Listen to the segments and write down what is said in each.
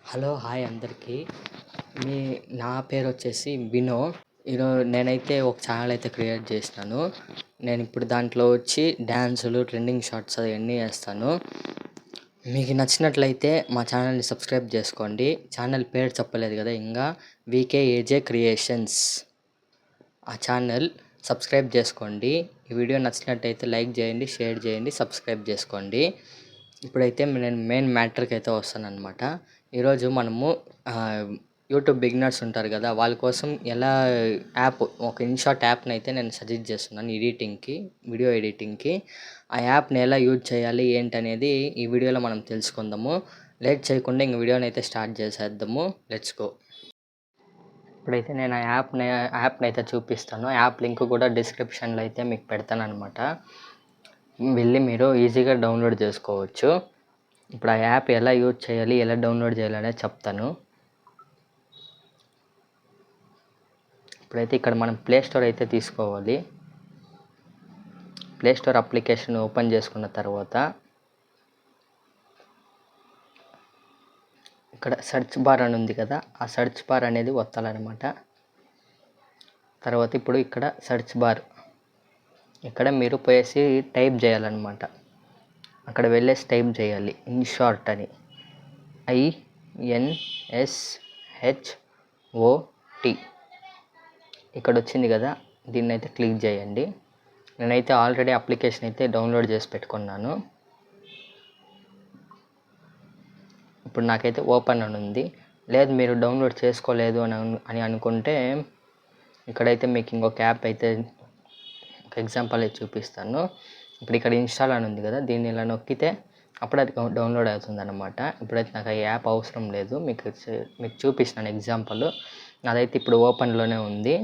Hello! Hi అందరికీ. మీ నా పేరొచ్చేసి వినో. నేనైతే ఒక ఛానల్ అయితే క్రియేట్ చేసినాను. నేనిప్పుడు దాంట్లో వచ్చి డాన్సులు, ట్రెండింగ్ షార్ట్స్ అయన్నీ ఏస్తాను. మీకు నచ్చినట్లయితే మా ఛానల్‌ని సబ్స్క్రైబ్ చేసుకోండి. ఛానల్ పేరు చెప్పలేదు కదా ఇంగా. వీకేఏజే క్రియేషన్స్. ఆ ఛానల్ సబ్స్క్రైబ్ చేసుకోండి. ఈ వీడియో నచ్చినట్టయితే లైక్ చేయండి, షేర్ చేయండి, సబ్స్క్రైబ్ చేసుకోండి. ఇప్పుడైతే నేను మెయిన్ మ్యాటర్‌కి అయితే వస్తాననమాట. ఈరోజు మనము యూట్యూబ్ బిగినర్స్ ఉంటారు కదా! వాళ్ళ కోసం ఎలా ఒక ఇన్‌షాట్ యాప్‌ని అయితే నేను సజెస్ట్ చేస్తున్నాను ఎడిటింగ్‌కి, వీడియో ఎడిటింగ్‌కి. ఆ యాప్‌ని ఎలా యూజ్ చేయాలి ఏంటనేది ఈ వీడియోలో మనం తెలుసుకుందాము. లేట్ చేయకుండా ఇంక వీడియోని అయితే స్టార్ట్ చేసేద్దాము. Let's go. ఇప్పుడైతే నేను ఆ యాప్‌ని అయితే చూపిస్తాను. యాప్ లింక్ కూడా డిస్క్రిప్షన్‌లో అయితే మీకు పెడతాననమాట. వెళ్ళి మీరు ఈజీగా డౌన్లోడ్ చేసుకోవచ్చు. ఇప్పుడు ఆ యాప్ ఎలా యూజ్ చేయాలి, ఎలా డౌన్లోడ్ చేయాలి అనేది చెప్తాను. ఇప్పుడైతే ఇక్కడ మనం ప్లే స్టోర్ అయితే తీసుకోవాలి. ప్లే స్టోర్ అప్లికేషన్ ఓపెన్ చేసుకున్న తర్వాత ఇక్కడ సెర్చ్ బార్ అని ఉంది కదా, ఆ సెర్చ్ బార్ అనేది వత్తాలన్నమాట. తర్వాత ఇప్పుడు ఇక్కడ సెర్చ్ బార్ ఇక్కడ మీరు పోయేసి టైప్ చేయాలన్నమాట. అక్కడ వెళ్ళేసి టైప్ చేయాలి ఇన్‌షార్ట్ అని. INSHOT ఇక్కడ వచ్చింది కదా, దీన్ని అయితే క్లిక్ చేయండి. నేనైతే ఆల్రెడీ అప్లికేషన్ అయితే డౌన్లోడ్ చేసి పెట్టుకున్నాను. ఇప్పుడు నాకైతే ఓపెన్ అని ఉంది. లేదు మీరు డౌన్లోడ్ చేసుకోలేదు అని అనుకుంటే ఇక్కడైతే మీకు ఇంకొక యాప్ అయితే ఒక ఎగ్జాంపుల్ అయితే చూపిస్తాను. ఇప్పుడు ఇక్కడ ఇన్‌స్టాల్ అని ఉంది కదా, దీన్ని ఇలా నొక్కితే అప్పుడు అది డౌన్లోడ్ అవుతుందన్నమాట. ఇప్పుడైతే నాకు ఆ యాప్ అవసరం లేదు. మీకు చూపిస్తున్నాను ఎగ్జాంపుల్. నాదైతే ఇప్పుడు ఓపెన్లోనే ఉంది.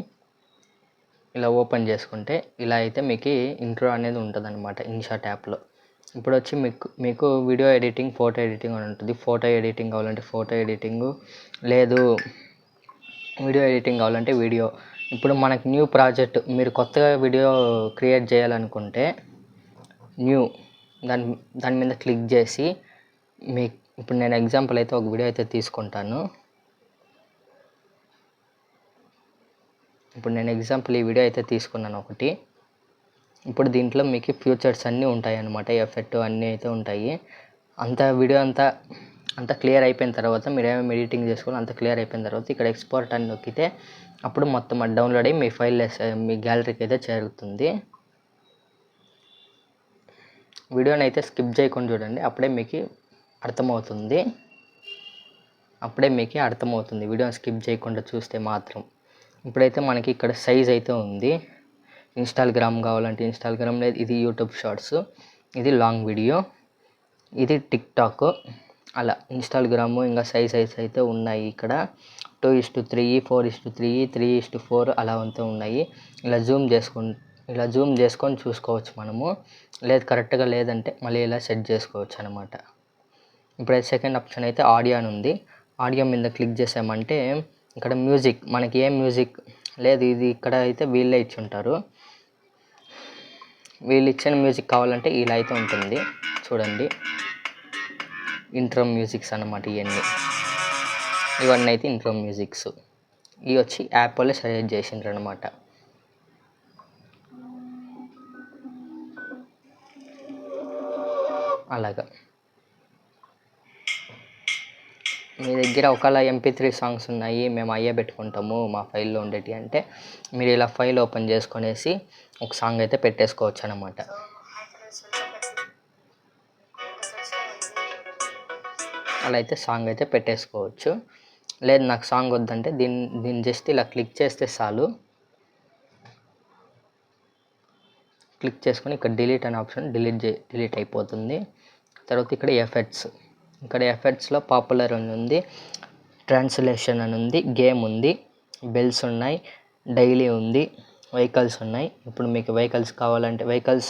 ఇలా ఓపెన్ చేసుకుంటే ఇలా అయితే మీకు ఇంట్రో అనేది ఉంటుందన్నమాట ఇన్‌షాట్ యాప్‌లో. ఇప్పుడు వచ్చి మీకు వీడియో ఎడిటింగ్, ఫోటో ఎడిటింగ్ అని ఉంటుంది. ఫోటో ఎడిటింగ్ కావాలంటే ఫోటో ఎడిటింగు, లేదు వీడియో ఎడిటింగ్ కావాలంటే వీడియో. ఇప్పుడు మనకి న్యూ ప్రాజెక్ట్, మీరు కొత్తగా వీడియో క్రియేట్ చేయాలనుకుంటే న్యూ దాని మీద క్లిక్ చేసి ఇప్పుడు నేను ఎగ్జాంపుల్ అయితే ఒక వీడియో అయితే తీసుకుంటాను. ఇప్పుడు నేను ఎగ్జాంపుల్ ఈ వీడియో అయితే తీసుకున్నాను ఒకటి. ఇప్పుడు దీంట్లో మీకు ఫ్యూచర్స్ అన్నీ ఉంటాయి అన్నమాట. ఎఫెక్ట్ అన్నీ అయితే ఉంటాయి. వీడియో అంతా క్లియర్ అయిపోయిన తర్వాత మీరు ఏమేమి ఎడిటింగ్ చేసుకోవాలో అంతా క్లియర్ అయిపోయిన తర్వాత ఇక్కడ ఎక్స్పోర్ట్ అని నొక్కితే అప్పుడు మొత్తం అది డౌన్లోడ్ అయ్యి మీ ఫైల్ మీ గ్యాలరీకి అయితే చేరుతుంది. వీడియోని అయితే స్కిప్ చేయకుండా చూడండి, అప్పుడే మీకు అర్థమవుతుంది. వీడియోని స్కిప్ చేయకుండా చూస్తే మాత్రం. ఇప్పుడైతే మనకి ఇక్కడ సైజ్ అయితే ఉంది. ఇన్‌స్టాగ్రామ్ కావాలంటే ఇన్‌స్టాగ్రామ్, లేదు ఇది యూట్యూబ్ షార్ట్స్, ఇది లాంగ్ వీడియో, ఇది టిక్‌టాక్. అలా ఇన్‌స్టాగ్రామ్ ఇంకా సైజ్ అయితే ఉన్నాయి. ఇక్కడ 2:3, 4:3, 3:4 అలా అంతా ఉన్నాయి. ఇలా జూమ్ చేసుకొని చూసుకోవచ్చు మనము. లేదు కరెక్ట్గా లేదంటే మళ్ళీ ఇలా సెట్ చేసుకోవచ్చు అనమాట. ఇప్పుడైతే సెకండ్ ఆప్షన్ అయితే ఆడియో అని ఉంది. ఆడియో మీద క్లిక్ చేసామంటే ఇక్కడ మ్యూజిక్, మనకి ఏ మ్యూజిక్ లేదు, ఇది ఇక్కడ అయితే వీళ్ళే ఇచ్చి ఉంటారు. వీళ్ళు ఇచ్చిన మ్యూజిక్ కావాలంటే ఇలా అయితే ఉంటుంది చూడండి. ఇంట్రో మ్యూజిక్స్ అన్నమాట ఇవన్నీ అయితే ఇంట్రో మ్యూజిక్స్. ఇవి వచ్చి యాప్ వాళ్ళే సజెస్ట్ చేసిండ్రు అనమాట. అలాగా మీ దగ్గర ఒకవేళ MP3 సాంగ్స్ ఉన్నాయి, మేము అయ్యే పెట్టుకుంటాము మా ఫైల్లో ఉండేటి అంటే మీరు ఇలా ఫైల్ ఓపెన్ చేసుకొనేసి ఒక సాంగ్ అయితే పెట్టేసుకోవచ్చు అనమాట. అలా అయితే సాంగ్ అయితే పెట్టేసుకోవచ్చు. లేదు నాకు సాంగ్ వద్దంటే దీన్ని జస్ట్ ఇలా క్లిక్ చేస్తే చాలు. క్లిక్ చేసుకొని ఇక్కడ డిలీట్ అనే ఆప్షన్ డిలీట్ అయిపోతుంది. తర్వాత ఇక్కడ ఎఫెక్ట్స్లో పాపులర్ అని ఉంది, ట్రాన్స్లేషన్ అని ఉంది, గేమ్ ఉంది, బెల్స్ ఉన్నాయి, డైలీ ఉంది, వెహికల్స్ ఉన్నాయి. ఇప్పుడు మీకు వెహికల్స్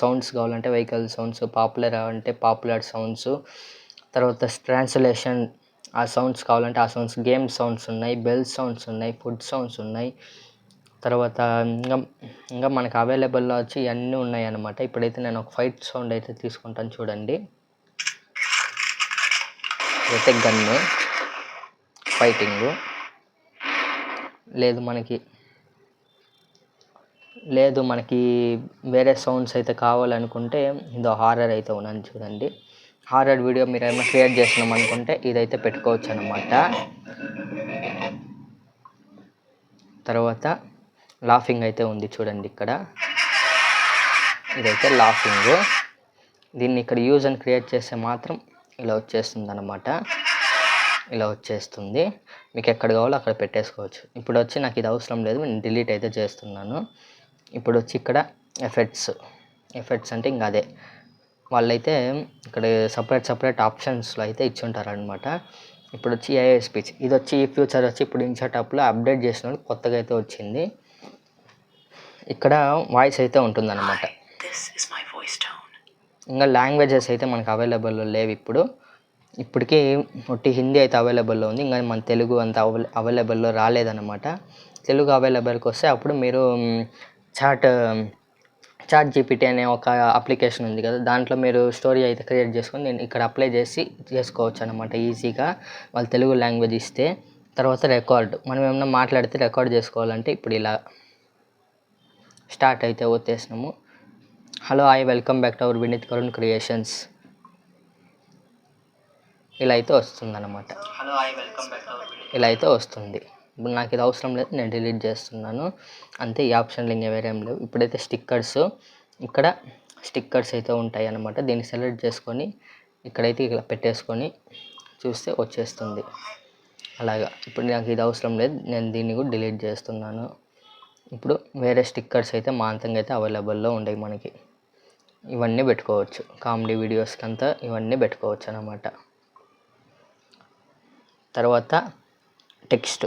సౌండ్స్ కావాలంటే వెహికల్ సౌండ్స్, పాపులర్ అంటే పాపులర్ సౌండ్స్, తర్వాత ట్రాన్స్లేషన్ ఆ సౌండ్స్ కావాలంటే ఆ సౌండ్స్, గేమ్ సౌండ్స్ ఉన్నాయి, బెల్ సౌండ్స్ ఉన్నాయి, ఫుడ్ సౌండ్స్ ఉన్నాయి. తర్వాత ఇంకా మనకు అవైలబుల్లో వచ్చి ఇవన్నీ ఉన్నాయి అన్నమాట. ఇప్పుడైతే నేను ఒక ఫైట్ సౌండ్ అయితే తీసుకుంటాను చూడండి. అయితే గన్ను ఫైటింగు, లేదు మనకి వేరే సౌండ్స్ అయితే కావాలనుకుంటే ఇదో హారర్ అయితే ఉన్నాను చూడండి. హారర్ వీడియో మీరు ఏమైనా క్రియేట్ చేసినాం అనుకుంటే ఇదైతే పెట్టుకోవచ్చు అన్నమాట. తర్వాత లాఫింగ్ అయితే ఉంది చూడండి ఇక్కడ, ఇదైతే లాఫింగ్. దీన్ని ఇక్కడ యూజ్ అని క్రియేట్ చేస్తే మాత్రం ఇలా వచ్చేస్తుంది అన్నమాట. ఇలా వచ్చేస్తుంది, మీకు ఎక్కడ కావాలో అక్కడ పెట్టేసుకోవచ్చు. ఇప్పుడు వచ్చి నాకు ఇది అవసరం లేదు, నేను డిలీట్ అయితే చేస్తున్నాను. ఇప్పుడు వచ్చి ఇక్కడ ఎఫెక్ట్స్ అంటే ఇంకా అదే వాళ్ళైతే ఇక్కడ సపరేట్ ఆప్షన్స్లో అయితే ఇచ్చి ఉంటారనమాట. ఇప్పుడు వచ్చి ఏఐ స్పీచ్, ఇది వచ్చి ఈ ఫ్యూచర్ వచ్చి ఇప్పుడు ఇన్స్టాటాప్లో అప్డేట్ చేసిన కొత్తగా అయితే వచ్చింది. ఇక్కడ వాయిస్ అయితే ఉంటుందన్నమాట. ఇంకా లాంగ్వేజెస్ అయితే మనకు అవైలబుల్లో లేవు ఇప్పటికీ ఒట్టి హిందీ అయితే అవైలబుల్లో ఉంది. ఇంకా మన తెలుగు అంత అవైలబుల్లో రాలేదన్నమాట. తెలుగు అవైలబుల్కి వస్తే అప్పుడు మీరు చాట్ జీపీటీ అనే ఒక అప్లికేషన్ ఉంది కదా, దాంట్లో మీరు స్టోరీ అయితే క్రియేట్ చేసుకొని నేను ఇక్కడ అప్లై చేసుకోవచ్చు అనమాట ఈజీగా. వాళ్ళు తెలుగు లాంగ్వేజ్ ఇస్తే తర్వాత రికార్డ్ మనం ఏమన్నా మాట్లాడితే రికార్డ్ చేసుకోవాలంటే ఇప్పుడు ఇలా స్టార్ట్ అయితే వచ్చేసినాము. Hello hi welcome back to our Vineeth Karun creations, ఇలా అయితే వస్తుంది అనమాట. ఇలా అయితే వస్తుంది. ఇప్పుడు నాకు ఇది అవసరం లేదు, నేను డిలీట్ చేస్తున్నాను అంతే. ఈ ఆప్షన్లు ఇంకా వేరేం లేవు. ఇప్పుడైతే ఇక్కడ స్టిక్కర్స్ అయితే ఉంటాయి అన్నమాట. దీన్ని సెలెక్ట్ చేసుకొని ఇక్కడైతే ఇలా పెట్టేసుకొని చూస్తే వచ్చేస్తుంది అలాగా. ఇప్పుడు నాకు ఇది అవసరం లేదు, నేను దీన్ని కూడా డిలీట్ చేస్తున్నాను. ఇప్పుడు వేరే స్టిక్కర్స్ అయితే మాంతంగా అయితే అవైలబుల్లో ఉండేవి మనకి. ఇవన్నీ పెట్టుకోవచ్చు, కామెడీ వీడియోస్కి అంతా ఇవన్నీ పెట్టుకోవచ్చు అన్నమాట. తర్వాత టెక్స్ట్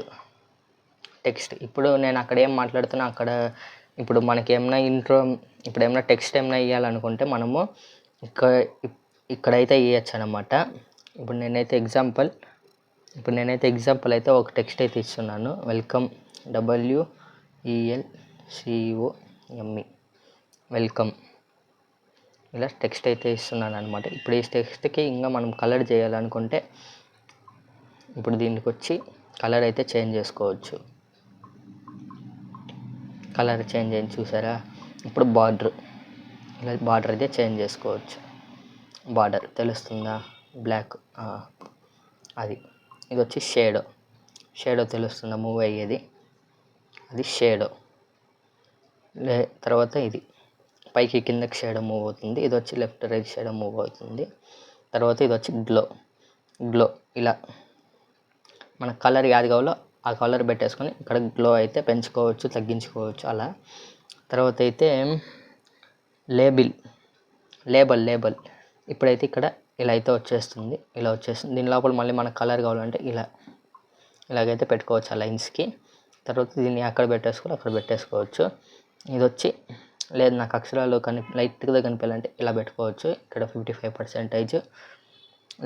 ఇప్పుడు నేను అక్కడ ఏం మాట్లాడుతున్నా అక్కడ ఇప్పుడు మనకి ఏమైనా ఇప్పుడు ఏమైనా టెక్స్ట్ ఏమైనా ఇవ్వాలనుకుంటే మనము ఇక్కడైతే ఇవ్వచ్చు అన్నమాట. ఇప్పుడు నేనైతే ఎగ్జాంపుల్ అయితే ఒక టెక్స్ట్ అయితే ఇస్తున్నాను. వెల్కమ్ WELCOME వెల్కమ్, ఇలా టెక్స్ట్ అయితే ఇస్తున్నాను అనమాట. ఇప్పుడు ఈ టెక్స్ట్కి ఇంకా మనం కలర్ చేయాలనుకుంటే ఇప్పుడు దీనికి వచ్చి కలర్ అయితే చేంజ్ చేసుకోవచ్చు. కలర్ చేంజ్ అయింది చూసారా. ఇప్పుడు బార్డర్ అయితే చేంజ్ చేసుకోవచ్చు. బార్డర్ తెలుస్తుందా, బ్లాక్, అది. ఇది వచ్చి షేడో తెలుస్తుందా మూవ్ అయ్యేది, అది షేడో. తర్వాత ఇది పైకి కిందకి షేడో మూవ్ అవుతుంది. ఇది వచ్చి లెఫ్ట్ రైట్ షేడో మూవ్ అవుతుంది. తర్వాత ఇది వచ్చి గ్లో, ఇలా మన కలర్ యాది కావాలో ఆ కలర్ పెట్టేసుకొని ఇక్కడ గ్లో అయితే పెంచుకోవచ్చు, తగ్గించుకోవచ్చు అలా. తర్వాత అయితే లేబుల్ ఇప్పుడైతే ఇక్కడ ఇలా అయితే వచ్చేస్తుంది. దీని లోపల మళ్ళీ మనకు కలర్ కావాలంటే ఇలాగైతే పెట్టుకోవచ్చు ఆ లైన్స్కి. తర్వాత దీన్ని అక్కడ పెట్టేసుకోవచ్చు. ఇది వచ్చి లేదు నాకు అక్షరాలు లైట్గా కనిపించాలంటే ఇలా పెట్టుకోవచ్చు. ఇక్కడ 55%,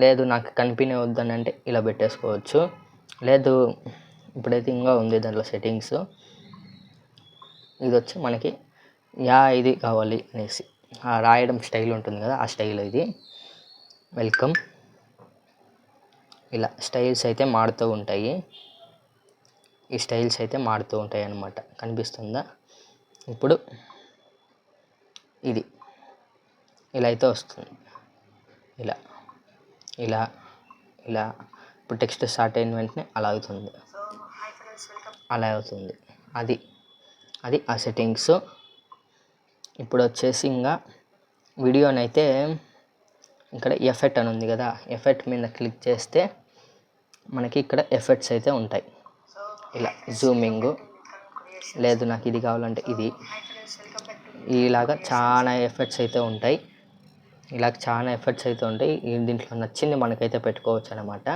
లేదు నాకు కనిపినే వద్దని అంటే ఇలా పెట్టేసుకోవచ్చు. లేదు ఇప్పుడైతే ఇంకా ఉంది దాంట్లో సెట్టింగ్స్. ఇది వచ్చి మనకి ఇది కావాలి అనేసి రాయడం స్టైల్ ఉంటుంది కదా, ఆ స్టైల్ ఇది. వెల్కమ్, ఇలా స్టైల్స్ అయితే మారుతూ ఉంటాయి. ఈ స్టైల్స్ అయితే మారుతూ ఉంటాయి అన్నమాట. కనిపిస్తుందా. ఇప్పుడు ఇది ఇలా అయితే వస్తుంది. ఇలా ఇప్పుడు టెక్స్ట్ స్టార్ట్ అయిన వెంటనే అలా అవుతుంది. అది ఆ సెట్టింగ్స్. ఇప్పుడు వచ్చేసి ఇంకా వీడియోనైతే ఇక్కడ ఎఫెక్ట్ అని ఉంది కదా, ఎఫెక్ట్ మీద క్లిక్ చేస్తే మనకి ఇక్కడ ఎఫెక్ట్స్ అయితే ఉంటాయి. ఇలా జూమింగ్, లేదు నాకు ఇది కావాలంటే ఇది, ఇలాగా చాలా ఎఫెక్ట్స్ అయితే ఉంటాయి. దీంట్లో నచ్చింది మనకైతే పెట్టుకోవచ్చు అనమాట.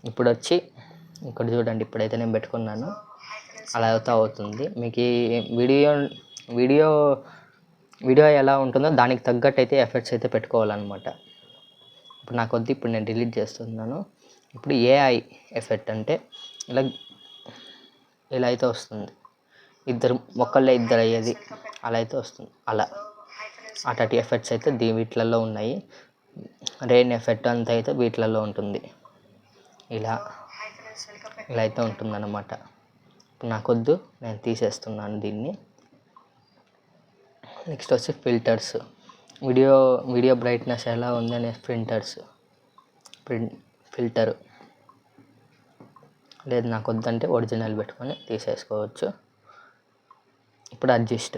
ఇప్పుడు వచ్చి ఇక్కడ చూడండి, ఇప్పుడైతే నేను పెట్టుకున్నాను అలా అవుతుంది. మీకు ఈ వీడియో ఎలా ఉంటుందో దానికి తగ్గట్టు అయితే ఎఫెక్ట్స్ అయితే పెట్టుకోవాలన్నమాట. ఇప్పుడు నాకు వద్దు, ఇప్పుడు నేను డిలీట్ చేస్తున్నాను. ఇప్పుడు ఏఐ ఎఫెక్ట్ అంటే ఇలా అయితే వస్తుంది. ఒకళ్ళే ఇద్దరు అయ్యేది అలా అయితే వస్తుంది. అట్లాంటి ఎఫెక్ట్స్ అయితే వీటిలలో ఉన్నాయి. రెయిన్ ఎఫెక్ట్ అంతా అయితే వీటిలలో ఉంటుంది. ఇలా అయితే ఉంటుందన్నమాట. ఇప్పుడు నాకొద్దు, నేను తీసేస్తున్నాను దీన్ని. నెక్స్ట్ వచ్చి ఫిల్టర్స్. వీడియో బ్రైట్నెస్ ఎలా ఉంది అనే ఫిల్టరు. లేదు నాకు వద్దంటే ఒరిజినల్ పెట్టుకొని తీసేసుకోవచ్చు. ఇప్పుడు అడ్జస్ట్,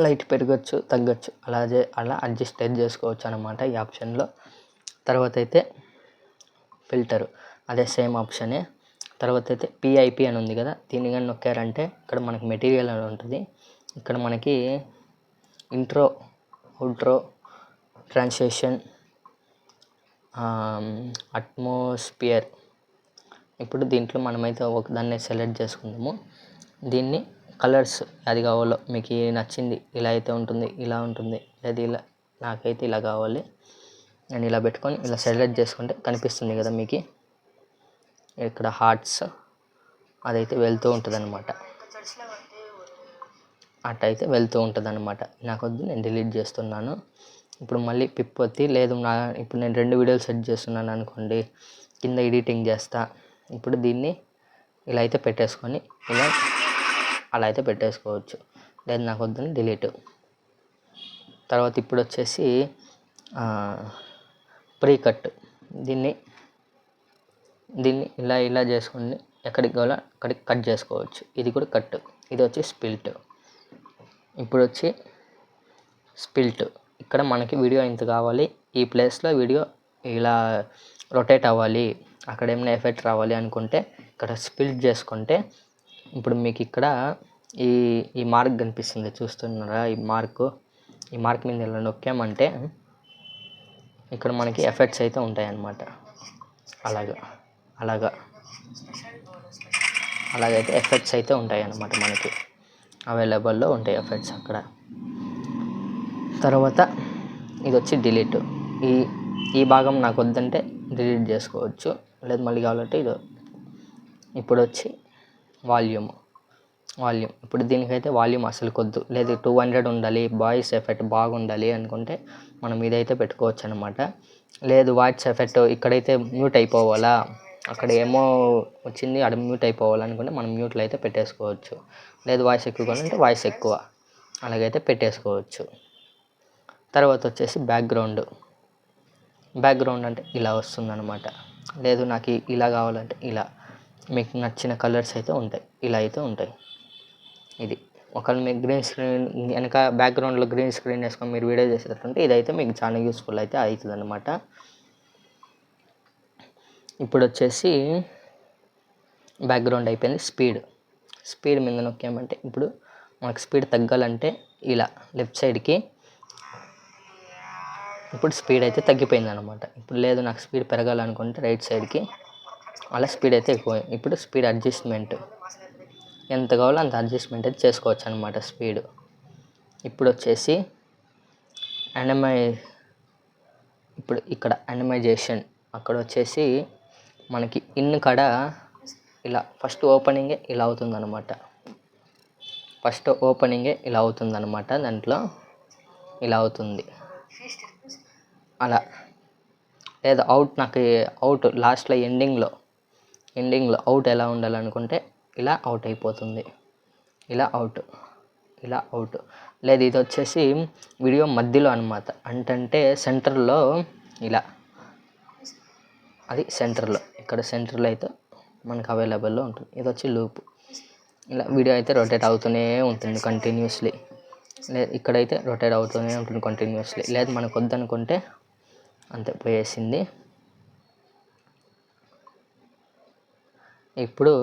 లైట్ పెరగచ్చు తగ్గచ్చు, అలా అడ్జస్ట్ చేసుకోవచ్చు అనమాట ఈ ఆప్షన్లో. తర్వాత అయితే ఫిల్టరు, అదే సేమ్ ఆప్షనే. తర్వాత అయితే పిఐపి అని ఉంది కదా, దీన్ని కానీ నొక్కారంటే ఇక్కడ మనకి మెటీరియల్ అని ఉంటుంది. ఇక్కడ మనకి ఇంట్రో, అవుట్రో, ట్రాన్సిషన్, అట్మాస్ఫియర్. ఇప్పుడు దీంట్లో మనమైతే ఒకదాన్ని సెలెక్ట్ చేసుకుందాము. దీన్ని కలర్స్ అది కావాలో మీకు నచ్చింది, ఇలా అయితే ఉంటుంది, ఇలా ఉంటుంది, లేదా ఇలా, నాకైతే ఇలా కావాలి. నేను ఇలా పెట్టుకొని ఇలా సెలెక్ట్ చేసుకుంటే కనిపిస్తుంది కదా మీకు ఇక్కడ హార్ట్స్, అదైతే వెళ్తూ ఉంటుంది అనమాట. అట్టయితే వెళ్తూ ఉంటుంది అనమాట. నాకు వద్దు, నేను డిలీట్ చేస్తున్నాను. ఇప్పుడు మళ్ళీ పిప్పొత్తి, లేదు ఇప్పుడు నేను 2 వీడియోలు సెట్ చేస్తున్నాను అనుకోండి, కింద ఎడిటింగ్ చేస్తా. ఇప్పుడు దీన్ని ఇలా అయితే పెట్టేసుకొని అలా అయితే పెట్టేసుకోవచ్చు. లేదు నాకు వద్దని డిలీట్. తర్వాత ఇప్పుడు వచ్చేసి ప్రీ కట్. దీన్ని ఇలా చేసుకొని ఎక్కడికి కావాలో అక్కడికి కట్ చేసుకోవచ్చు. ఇది కూడా కట్. ఇది వచ్చి స్ప్లిట్. ఇప్పుడు వచ్చి స్ప్లిట్, ఇక్కడ మనకి వీడియో ఇంత కావాలి, ఈ ప్లేస్లో వీడియో ఇలా రొటేట్ అవ్వాలి, అక్కడ ఏమైనా ఎఫెక్ట్ రావాలి అనుకుంటే ఇక్కడ స్ప్లిట్ చేసుకుంటే, ఇప్పుడు మీకు ఇక్కడ ఈ మార్క్ కనిపిస్తుంది చూస్తున్నారా, ఈ మార్క్ మీద ఇలా నొక్కామంటే ఇక్కడ మనకి ఎఫెక్ట్స్ అయితే ఉంటాయి అన్నమాట. అలాగైతే ఎఫెక్ట్స్ అయితే ఉంటాయి అన్నమాట, మనకి అవైలబుల్లో ఉంటాయి ఎఫెక్ట్స్ అక్కడ. తర్వాత ఇది వచ్చి డిలీట్. ఈ భాగం నాకు వద్దంటే డిలీట్ చేసుకోవచ్చు, లేదు మళ్ళీ కావాలంటే ఇది. ఇప్పుడు వచ్చి వాల్యూమ్. ఇప్పుడు దీనికైతే వాల్యూమ్ అసలు కొద్దు, లేదు 200 ఉండాలి, వాయిస్ ఎఫెక్ట్ బాగుండాలి అనుకుంటే మనం ఇదైతే పెట్టుకోవచ్చు అనమాట. లేదు వాయిస్ ఎఫెక్ట్ ఇక్కడైతే మ్యూట్ అయిపోవాలా, అక్కడ ఏమో వచ్చింది అక్కడ మ్యూట్ అయిపోవాలనుకుంటే మనం మ్యూట్లో అయితే పెట్టేసుకోవచ్చు. లేదు వాయిస్ ఎక్కువ కావాలంటే వాయిస్ ఎక్కువ, అలాగైతే పెట్టేసుకోవచ్చు. తర్వాత వచ్చేసి బ్యాక్గ్రౌండ్ అంటే ఇలా వస్తుందన్నమాట. లేదు నాకు ఇలా కావాలంటే ఇలా, మీకు నచ్చిన కలర్స్ అయితే ఉంటాయి, ఇలా అయితే ఉంటాయి. ఇది ఒకవేళ మీకు గ్రీన్ స్క్రీన్ వెనక బ్యాక్గ్రౌండ్లో గ్రీన్ స్క్రీన్ వేసుకొని మీరు వీడియో చేసేటట్టుంటే ఇదైతే మీకు చాలా యూస్ఫుల్ అయితే అవుతుంది అన్నమాట. ఇప్పుడు వచ్చేసి బ్యాక్గ్రౌండ్ అయిపోయింది. స్పీడ్ మీద నొక్కామంటే ఇప్పుడు మనకు స్పీడ్ తగ్గాలంటే ఇలా లెఫ్ట్ సైడ్కి, ఇప్పుడు స్పీడ్ అయితే తగ్గిపోయింది అనమాట. ఇప్పుడు లేదు నాకు స్పీడ్ పెరగాలనుకుంటే రైట్ సైడ్కి, అలా స్పీడ్ అయితే ఎక్కువ. ఇప్పుడు స్పీడ్ అడ్జస్ట్మెంట్ ఎంత కావాలో అంత అడ్జస్ట్మెంట్ అయితే చేసుకోవచ్చు అనమాట స్పీడ్. ఇప్పుడు వచ్చేసి ఇప్పుడు ఇక్కడ యానిమైజేషన్, అక్కడ వచ్చేసి మనకి కాడ ఇలా ఫస్ట్ ఓపెనింగే ఇలా అవుతుందన్నమాట. దాంట్లో ఇలా అవుతుంది. అలా లేదా అవుట్ లాస్ట్లో ఎండింగ్లో అవుట్ ఎలా ఉండాలనుకుంటే ఇలా అవుట్ అయిపోతుంది, ఇలా అవుట్. లేదు ఇది వచ్చేసి వీడియో మధ్యలో అనమాట, అంటే సెంటర్లో ఇలా, అది సెంటర్లో, ఇక్కడ సెంటర్లో అయితే మనకు అవైలబుల్లో ఉంటుంది. ఇది వచ్చి లూప్, ఇలా వీడియో అయితే రొటేట్ అవుతూనే ఉంటుంది కంటిన్యూస్లీ. లేదు ఇక్కడైతే రొటేట్ అవుతూనే ఉంటుంది కంటిన్యూస్లీ. లేదు మనకు వద్దనుకుంటే అంతే, పోయేసింది. ఇప్పుడు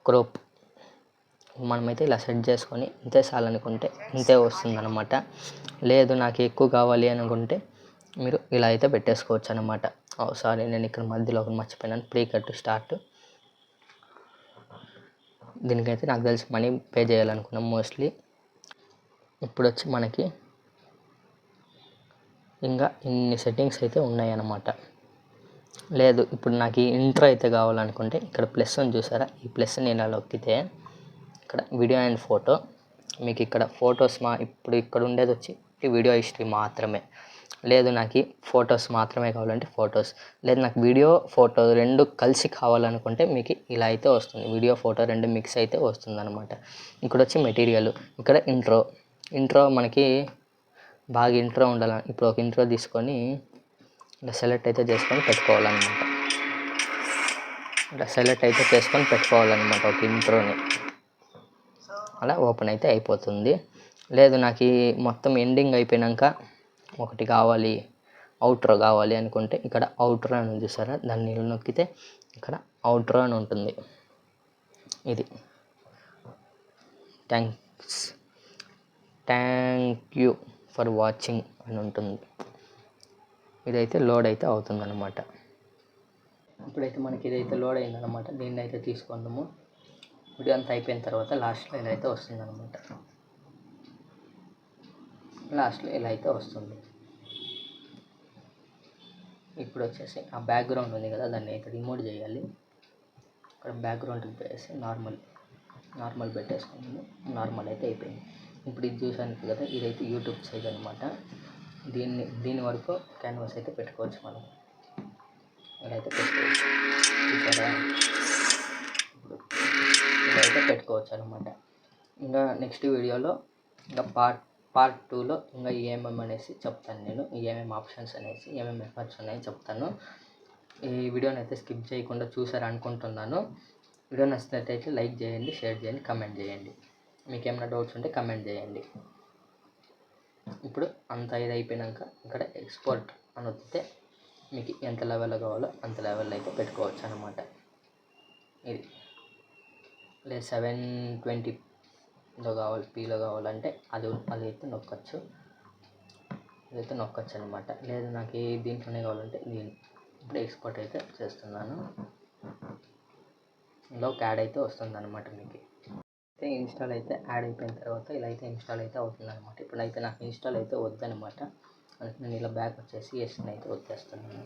క్రోప్ మనమైతే ఇలా సెట్ చేసుకొని ఇంతే చాలనుకుంటే ఇంతే వస్తుందన్నమాట. లేదు నాకు ఎక్కువ కావాలి అనుకుంటే మీరు ఇలా అయితే పెట్టేసుకోవచ్చు అనమాట. సారీ, నేను ఇక్కడ మధ్యలో ఒకటి మర్చిపోయినాను, ప్రీ కట్ స్టార్ట్. దీనికైతే నాకు తెలిసి మనీ పే చేయాలనుకున్నాం మోస్ట్లీ. ఇప్పుడు వచ్చి మనకి ఇంకా ఇన్ని సెట్టింగ్స్ అయితే ఉన్నాయన్నమాట. లేదు ఇప్పుడు నాకు ఈ ఇంట్రో అయితే కావాలనుకుంటే ఇక్కడ ప్లస్ అని చూసారా, ఈ ప్లస్ నేను అలా నొక్కితే ఇక్కడ వీడియో అండ్ ఫోటో, మీకు ఇక్కడ ఫొటోస్ ఇప్పుడు ఇక్కడ ఉండేది వచ్చి వీడియో హిస్టరీ మాత్రమే. లేదు నాకు ఫొటోస్ మాత్రమే కావాలంటే ఫొటోస్, లేదు నాకు వీడియో ఫోటో 2 కలిసి కావాలనుకుంటే మీకు ఇలా అయితే వస్తుంది. వీడియో ఫోటో 2 మిక్స్ అయితే వస్తుందన్నమాట. ఇక్కడ వచ్చి మెటీరియల్, ఇక్కడ ఇంట్రో మనకి బాగా ఇంట్రో ఉండాలని ఇప్పుడు ఒక ఇంట్రో తీసుకొని ఇలా సెలెక్ట్ అయితే చేసుకొని పెట్టుకోవాలన్నమాట. ఇలా సెలెక్ట్ అయితే చేసుకొని పెట్టుకోవాలన్నమాట ఒక ఇంట్రోని. అలా ఓపెన్ అయితే అయిపోతుంది. లేదు నాకు మొత్తం ఎండింగ్ అయిపోయినాక ఒకటి కావాలి, అవుట్రో కావాలి అనుకుంటే ఇక్కడ అవుట్రో అని చూసారా, దాన్ని నొక్కితే ఇక్కడ అవుట్రో అని ఉంటుంది. ఇది థ్యాంక్ యూ ఫర్ వాచింగ్ అని ఉంటుంది. ఇదైతే లోడ్ అయితే అవుతుందన్నమాట. ఇప్పుడైతే మనకి ఇదైతే లోడ్ అయిందన్నమాట. దీన్ని అయితే తీసుకుందాము. వీడియో అంతా అయిపోయిన తర్వాత లాస్ట్లో ఇలా అయితే వస్తుందన్నమాట. లాస్ట్లో ఇలా అయితే వస్తుంది. ఇప్పుడు వచ్చేసి ఆ బ్యాక్గ్రౌండ్ ఉంది కదా, దాన్ని అయితే రిమూవ్ చేయాలి. ఇక్కడ బ్యాక్గ్రౌండ్కి పెట్టేసి నార్మల్ పెట్టేసుకున్నాము. నార్మల్ అయితే అయిపోయింది. ఇప్పుడు ఇది చూసాను కదా, ఇదైతే యూట్యూబ్ సైజ్ అనమాట. దీని వరకు క్యాన్వాస్ అయితే పెట్టుకోవచ్చు మనం. ఇలా అయితే పెట్టుకోవచ్చు, చూసారా, ఇలా అయితే పెట్టుకోవచ్చు అనమాట. ఇంకా నెక్స్ట్ వీడియోలో ఇంకా పార్ట్ 2లో ఇంకా ఏమేమి అనేసి చెప్తాను. నేను ఏమేమి ఆప్షన్స్ అనేసి ఏమేమి ఎఫర్ట్స్ ఉన్నాయని చెప్తాను. ఈ వీడియోని అయితే స్కిప్ చేయకుండా చూసారు అనుకుంటున్నాను. వీడియో నచ్చినట్టయితే లైక్ చేయండి, షేర్ చేయండి, కమెంట్ చేయండి. మీకు ఏమైనా డౌట్స్ ఉంటే కమెంట్ చేయండి. ఇప్పుడు అంత ఇది అయిపోయినాక ఇక్కడ ఎక్స్పోర్ట్ అని వస్తే మీకు ఎంత లెవెల్లో కావాలో అంత లెవెల్లో అయితే పెట్టుకోవచ్చు అనమాట. ఇది లేదు 720లో కావాలి, పీలో కావాలంటే అది అయితే నొక్కచ్చు. ఇదైతే నొక్కచ్చు అనమాట. లేదు నాకు దీంట్లోనే కావాలంటే ఇప్పుడు ఎక్స్పోర్ట్ అయితే చేస్తున్నాను. ఇలా ఒక యాడ్ అయితే వస్తుంది అనమాట. మీకు అయితే ఇన్స్టాల్ అయితే యాడ్ అయిపోయిన తర్వాత ఇలా అయితే ఇన్స్టాల్ అయితే అవుతుంది అనమాట. ఇప్పుడైతే నాకు ఇన్స్టాల్ అయితే వద్దనమాట. అందుకే నేను ఇలా బ్యాక్ వచ్చేసి ఎస్ని అయితే వచ్చేస్తున్నాను.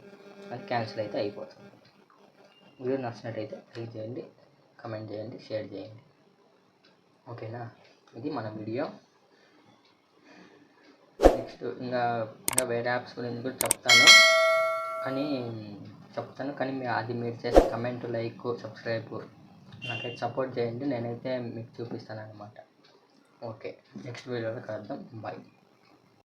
అది క్యాన్సిల్ అయితే అయిపోతుంది. వీడియో నచ్చినట్టయితే లైక్ చేయండి, కమెంట్ చేయండి, షేర్ చేయండి. ఓకేనా, ఇది మన వీడియో. నెక్స్ట్ ఇంకా వేరే యాప్స్ గురించి కూడా చెప్తాను, కానీ మీరు చేసే కమెంట్, లైక్, సబ్స్క్రైబ్ నాకైతే సపోర్ట్ చేయండి. నేనైతే మీకు చూపిస్తాను అనమాట. ఓకే, నెక్స్ట్ వీడియోలో కలుద్దాం. బాయ్.